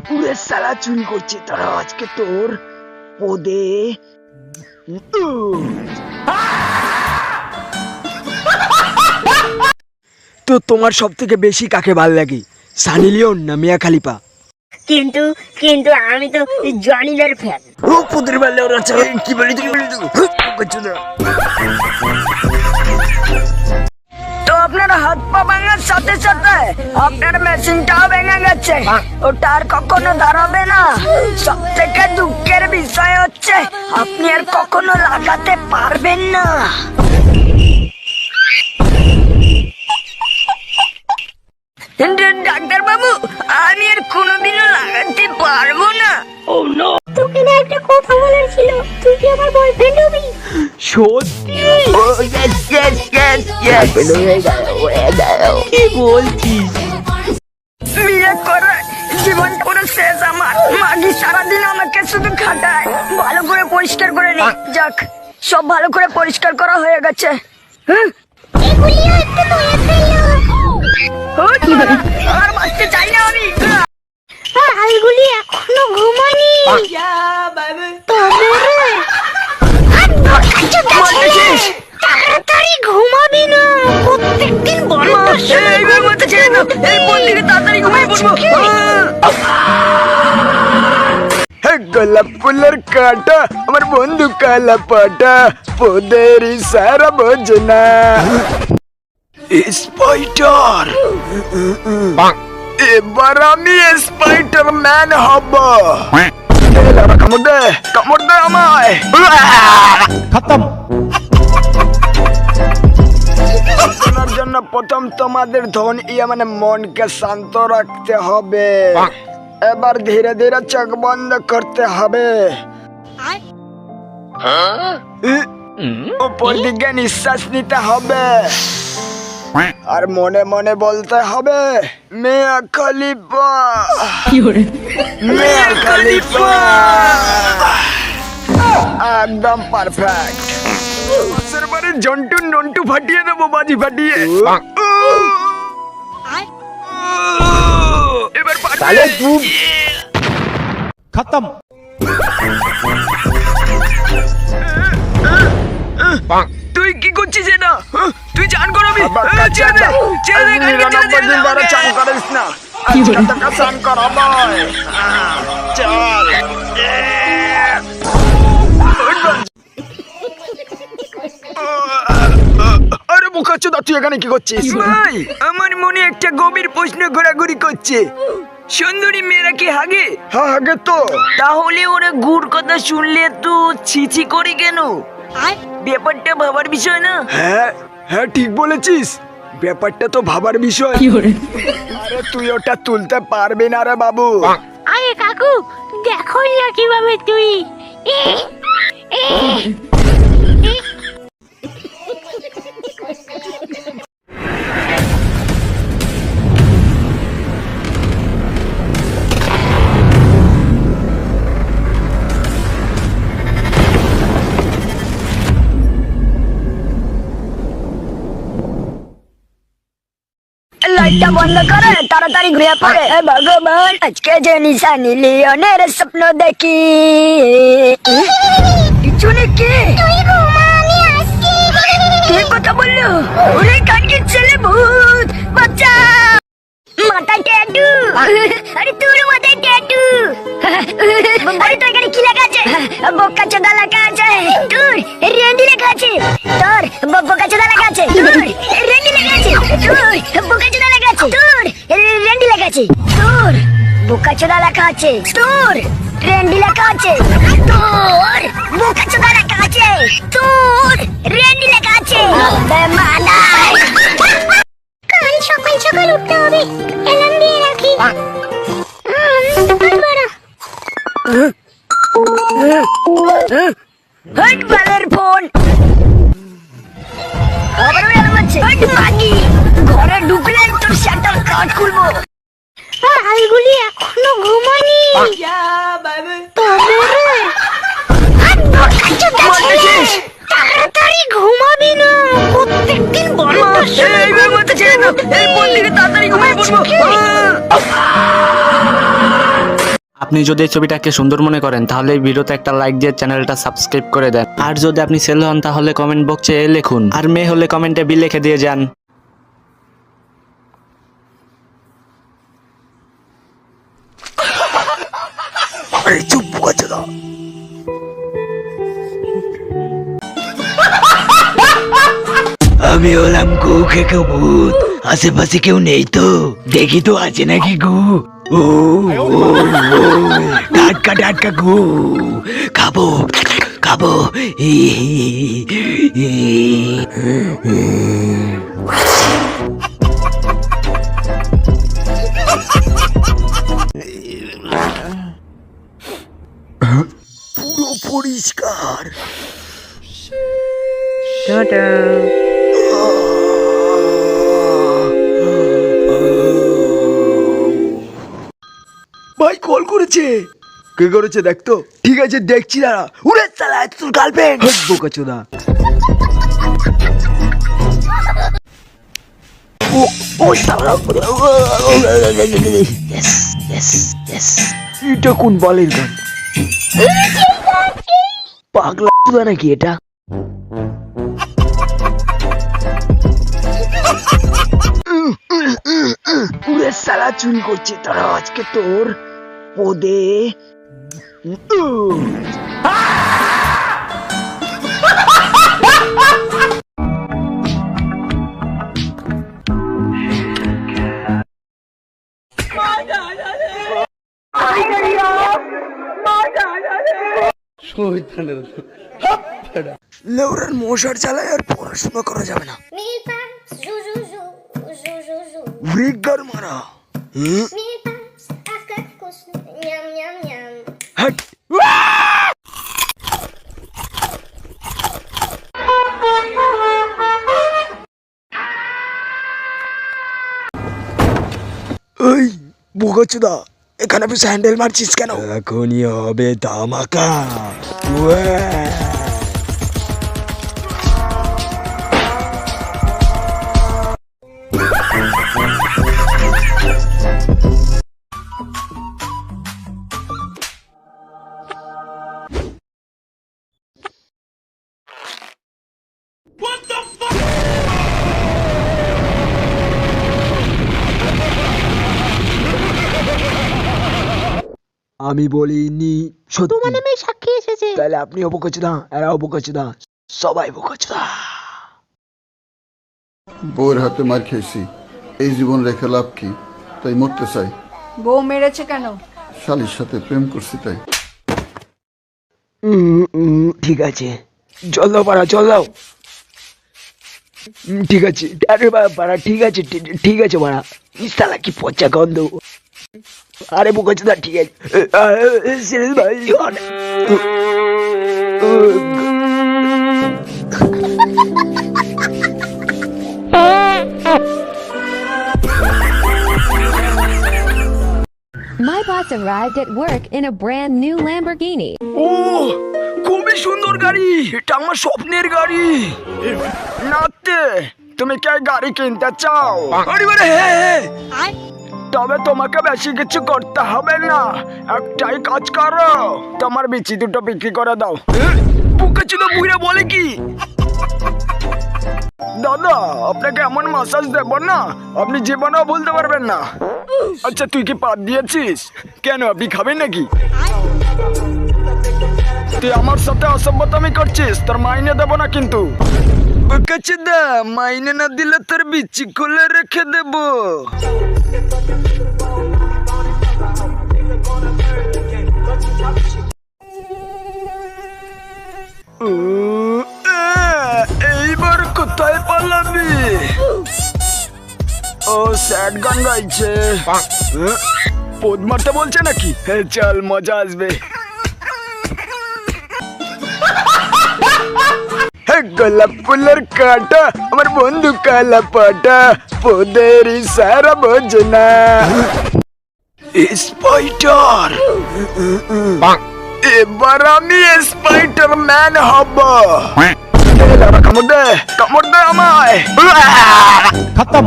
পুরে সালা চুরি করছে তারা আজকে তোর পদে। তো তোমার সব থেকে বেশি কাকে ভাল লাগে, সানি লিওন না মিয়া খালিফা? কিন্তু কিন্তু আমি তো জনিদের ফ্যান। ও পুদের বাল্লে ওরা চাই কি বলি তুই বলি তুই কিছু না। তো আপনার হাত পা ভাঙার সাথে সাথে আপনার মেশিনটাও ভেঙে গেছে, ওটা আর কখনো দাঁড়াবে না। সব থেকে দুঃখের বিষয় হচ্ছে আপনি আর কখনো লাগাতে পারবেন না। ডাক্তার বাবু, আমি আর কোনোদিনও লাগাতে পারবো না। ও নো, তোকে না একটা কথা বলার ছিল, তুই কি আমার বয়ফ্রেন্ড হবি? সত্যি? ও ইয়েস ইয়েস ইয়েস ইয়েস। কি বলছিস? বিয়ে করে জীবন পুরো শেষ আমার। মাগি সারাদিন আমাকে শুধু খাটায়। ভালো করে পরিষ্কার করে নি। যাক, সব ভালো করে পরিষ্কার করা হয়ে গেছে। এগুলিও একটু ধরে ফেললো। আর বাঁচতে চাই না আমি। আলগুলি এখনো ঘুমানি। তবে রে, তাড়াতাড়ি ঘুমাবি না, প্রত্যেকদিন বড়টার সময় তাড়াতাড়ি ঘুমিয়ে পড়বো। গোলাপ ফুলের কাটা আমার বন্ধু কালা পাটা, পোদের ইশারা বোঝে না। স্পাইডার, এবার আমি স্পাইডার ম্যান হব। কামড় দে, কামড় দে আমায়। খতম। আপনার জন্য প্রথম তোমাদের ধন মানে মনকে শান্ত রাখতে হবে। এবার ধীরে ধীরে চোখ বন্ধ করতে হবে। উপর দিকে নিঃশ্বাস নিতে হবে আর মনে মনে বলতে হবে মিয়া খলিফা, মিয়া খলিফা। একদম পারফেক্ট। বারে জন্টু নন্টু ফাটিয়ে দেবো, বাজি ফাটিয়ে। এবার খতম। তুই কি করছিস এটা? তুই চান করবি? ছেড়ে দে, ছেড়ে দে, চান করিস না। চান কর ভাই, চল। আরে বোকাচোদা, তুই এখানে কি করছিস? ভাই, আমার মনে একটা গভীর প্রশ্ন ঘোরাঘুরি করছে। সুন্দরী মেয়েরা কি হাগে? হ্যাঁ হাগে তো। তাহলে ওরা গুড় কথা শুনলে তো ছিছি করি কেন? ব্যাপারটা ভাবার বিষয় না? হ্যাঁ হ্যাঁ, ঠিক বলেছিস, ব্যাপারটা তো ভাবার বিষয়। আরে তুই ওটা তুলতে পারবি না রে বাবু। আরে কাকু, দেখো না কিভাবে তুই। লাইটটা বন্ধ করে তাড়াতাড়ি ঘুরে পড়ে। ভগবান, আজকে যে নিশানি লিওনের স্বপ্ন দেখি। কিছু নাকি? কে কথা বললো? ওরে কাকির ছেলে, ভূত বাচ্চা। মাথায় ট্যাটু। আরে তোর মাথায় ট্যাটু? আরে তোর এখানে কি লেখা আছে? বোকা চোদা লেখা আছে। তোর রেন্ডি লেখা আছে। তোর বোকা চোদা লেখা আছে। তোর রেন্ডি লেখা আছে। তোর বোকা চোদা লেখা আছে। তোর রেন্ডি লেখা আছে। তোর বোকা চোদা লেখা আছে। তোর রেন্ডি লেখা আছে। তোর বোকা চোদা লেখা আছে। তোর রেন্ডি লেখা আছে। মানাই কাল সকাল সকাল উঠতে হবে, অ্যালার্ম দিয়ে রাখি। হট বালের ফোন। আবারও এলাম আছে। হট মাগি, ঘরে ঢুকলে তোর শাটার কাট খুলবো। আলগুলি এখনো ঘুমানি। তবে রে, তাড়াতাড়ি ঘুমাবি না, প্রত্যেকদিন বড়টার সময় তাড়াতাড়ি ঘুমিয়ে পড়বো। আপনি যদি এই ছবিটাকে সুন্দর মনে করেন তাহলে এই ভিডিওতে একটা লাইক দিয়ে চ্যানেলটা সাবস্ক্রাইব করে দেন। আর যদি আপনি ছেলে হন তাহলে কমেন্ট বক্সে এ লিখুন, আর মেয়ে হলে কমেন্টে বি লিখে দিয়ে যান। আরে চুপ বোকাচোদা। আমি হলাম গু খেকে ভূত, আশেপাশে কেউ নেই তো, দেখি তো আছে নাকি গু। ও টাটকা টাটকা গু, খাবো খাবো। পুরো পরিষ্কার। ভাই কল করেছে। কে করেছে দেখ তো। ঠিক আছে দেখছি দাঁড়া। উড়ে চালা তোর গার্লফ্রেন্ড বোকাচোদা। ও শালা, এটা কোন বালের গান? পাগলা চোদা নাকি এটা? পুরে সালা চুরি করছে তারা আজকে তোর পদে। লেউরার মশার চালায় আর পড়াশোনা করা যাবে না। मेरे पास जू जू जू जू जू जू ব্রিগার মারা। मेरे पास आपका कुछ यम यम यम হট। ওই বোকাচোদা, এখানে তুই স্যান্ডেল মারছিস কেন? এখনই হবে ধামাকা। আমি বলিনি সত্যি। তোমার নামে সাক্ষী এসেছে। তাহলে আপনিও বোকাচোদা, এরাও বোকাচোদা, সবাই বোকাচোদা। বউয়ের হাতে মার খেয়েছি, এই জীবন রেখে লাভ কি? তাই মরতে চাই। বউ মেরেছে কেন? শালির সাথে প্রেম করছি তাই। ঠিক আছে, জল দাও পাড়া, জল দাও। ঠিক আছে, আরে পাড়া, ঠিক আছে ঠিক আছে পাড়া। সালা কি পচা গন্ধ। আরে বোকাচোদা ঠিক আছে। সিরিয়াস ভাই। My boss arrived at work in a brand new Lamborghini. ও খুবই সুন্দর গাড়ি, এটা আমার স্বপ্নের গাড়ি। নাতে তুমি কি গাড়ি কিনতে চাও? আরে বারে হ্যাঁ, তবে তোমাকে বেশি কিছু করতে হবে না, একটাই কাজ করো, তোমার বিচি দুটো বিক্রি করে দাও। বোকাচোদা বুইরা বলে কি? দাদা আপনাকে এমন মাসাজ দেব না আপনি জীবনেও বলতে পারবেন না। আচ্ছা তুই কি পাত দিয়েছিস কেন? আপনি খাবেন নাকি? তুই আমার সাথে অসভ্যতামি করছিস, তোর মাইনে দেব না কিন্তু। বোকাচোদা মাইনে না দিলে তোর বিচি খুলে রেখে দেব। এইবার কোথায় পালাবি? ও স্যাড গান গাইছে, পোদ মারতে বলছে নাকি? চল মজা আসবে। গোলাপ ফুলের কাটা আমার বন্ধু কালা পাটা, পোদের ইশারা বোঝে না। স্পাইডার, এবার আমি স্পাইডার ম্যান হব। কামড় দে, কামড় দে আমায়। খতম।